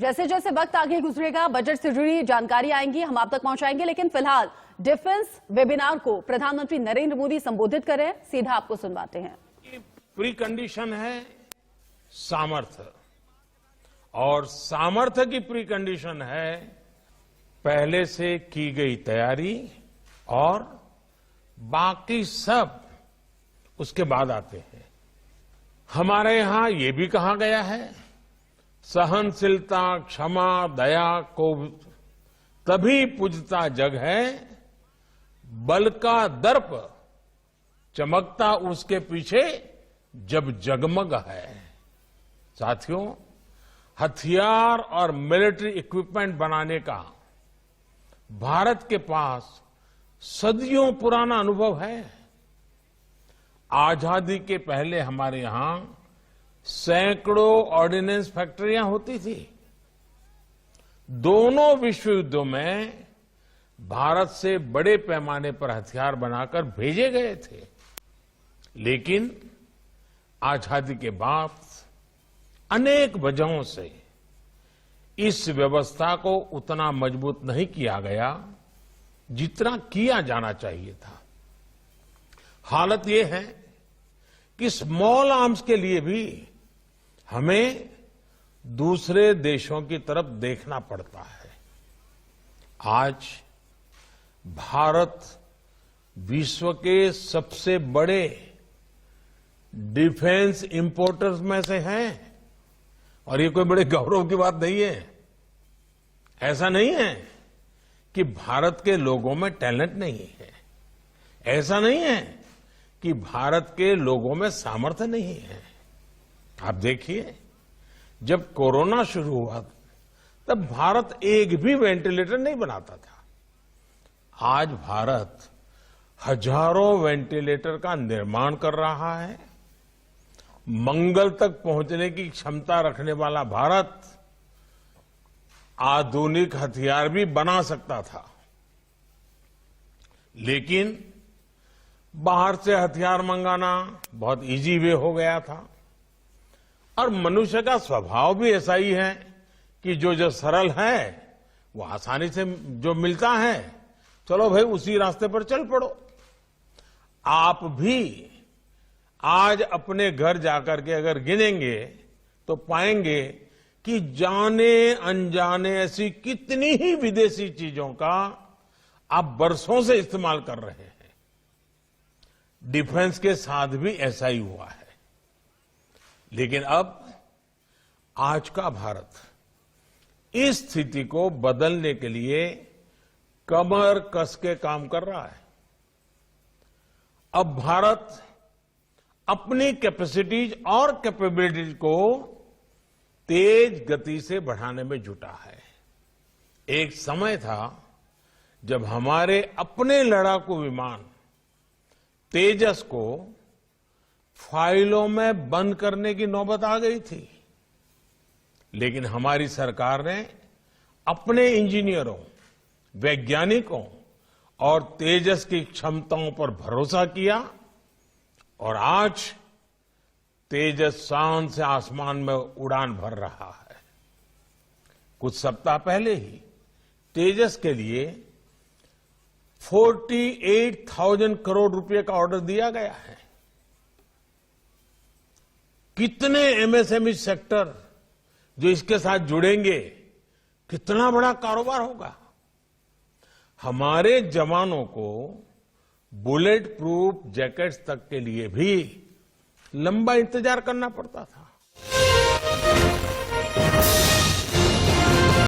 जैसे जैसे वक्त आगे गुजरेगा बजट से जुड़ी जानकारी आएंगी, हम आप तक पहुंचाएंगे। लेकिन फिलहाल डिफेंस वेबिनार को प्रधानमंत्री नरेंद्र मोदी संबोधित कर रहे हैं, सीधा आपको सुनवाते हैं। प्री कंडीशन है सामर्थ्य, और सामर्थ्य की प्री कंडीशन है पहले से की गई तैयारी, और बाकी सब उसके बाद आते हैं। हमारे यहां ये भी कहा गया है, सहनशीलता, क्षमा, दया को तभी पूजता जग है, बल का दर्प चमकता उसके पीछे जब जगमग है। साथियों, हथियार और मिलिट्री इक्विपमेंट बनाने का भारत के पास सदियों पुराना अनुभव है। आजादी के पहले हमारे यहां सैकड़ों ऑर्डिनेंस फैक्ट्रियां होती थी। दोनों विश्व युद्धों में भारत से बड़े पैमाने पर हथियार बनाकर भेजे गए थे, लेकिन आजादी के बाद अनेक वजहों से इस व्यवस्था को उतना मजबूत नहीं किया गया जितना किया जाना चाहिए था। हालत यह है कि स्मॉल आर्म्स के लिए भी हमें दूसरे देशों की तरफ देखना पड़ता है। आज भारत विश्व के सबसे बड़े डिफेंस इंपोर्टर्स में से है, और ये कोई बड़े गौरव की बात नहीं है। ऐसा नहीं है कि भारत के लोगों में टैलेंट नहीं है, ऐसा नहीं है कि भारत के लोगों में सामर्थ्य नहीं है। आप देखिए, जब कोरोना शुरू हुआ तब भारत एक भी वेंटिलेटर नहीं बनाता था। आज भारत हजारों वेंटिलेटर का निर्माण कर रहा है। मंगल तक पहुंचने की क्षमता रखने वाला भारत आधुनिक हथियार भी बना सकता था, लेकिन बाहर से हथियार मंगाना बहुत इजी वे हो गया था। और मनुष्य का स्वभाव भी ऐसा ही है कि जो सरल है वो आसानी से जो मिलता है, चलो भाई उसी रास्ते पर चल पड़ो। आप भी आज अपने घर जाकर के अगर गिनेंगे तो पाएंगे कि जाने अनजाने ऐसी कितनी ही विदेशी चीजों का आप बरसों से इस्तेमाल कर रहे हैं। डिफेंस के साथ भी ऐसा ही हुआ है। लेकिन अब आज का भारत इस स्थिति को बदलने के लिए कमर कस के काम कर रहा है। अब भारत अपनी कैपेसिटीज और कैपेबिलिटीज को तेज गति से बढ़ाने में जुटा है। एक समय था जब हमारे अपने लड़ाकू विमान तेजस को फाइलों में बंद करने की नौबत आ गई थी, लेकिन हमारी सरकार ने अपने इंजीनियरों, वैज्ञानिकों और तेजस की क्षमताओं पर भरोसा किया, और आज तेजस शान से आसमान में उड़ान भर रहा है। कुछ सप्ताह पहले ही तेजस के लिए 48,000 करोड़ रुपए का ऑर्डर दिया गया है। कितने एमएसएमई सेक्टर जो इसके साथ जुड़ेंगे, कितना बड़ा कारोबार होगा। हमारे जवानों को बुलेट प्रूफ जैकेट्स तक के लिए भी लंबा इंतजार करना पड़ता था।